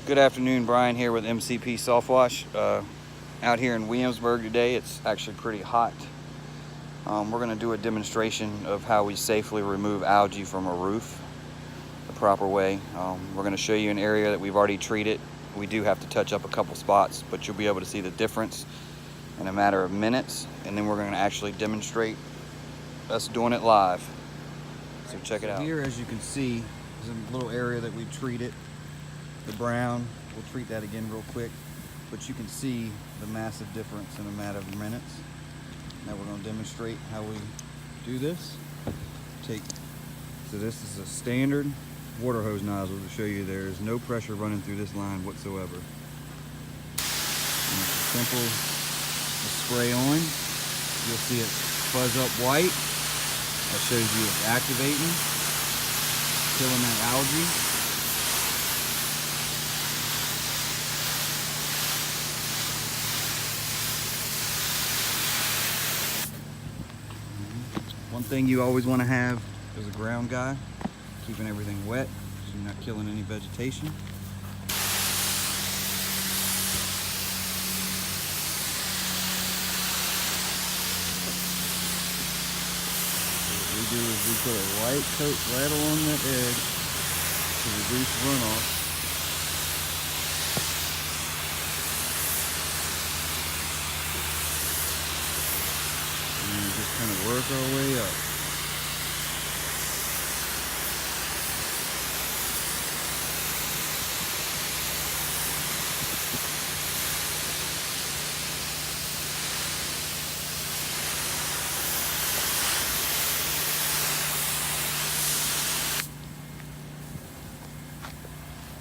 Good afternoon, Brian here with MCP Soft Wash. Out here in Williamsburg today, it's actually pretty hot. We're going to do a demonstration of how we safely remove algae from a roof the proper way. We're going to show you an area that we've already treated. We do have to touch up a couple spots, but you'll be able to see the difference in a matter of minutes, and then we're going to actually demonstrate us doing it live. So check it out. Here, as you can see, is a little area that we treated. The brown, we'll treat that again real quick, but you can see the massive difference in a matter of minutes. Now we're going to demonstrate how we do this. So this is a standard water hose nozzle to show you there is no pressure running through this line whatsoever. And it's simple to spray on. You'll see it fuzz up white. That shows you it's activating, killing that algae. One thing you always want to have is a ground guy, keeping everything wet so you're not killing any vegetation. What we do is we put a light coat right along that edge to reduce runoff. Just kind of work our way up.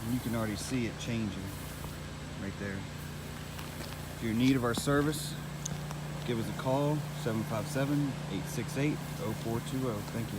And you can already see it changing right there. If you're in need of our service, give us a call, 757-868-0420. Thank you.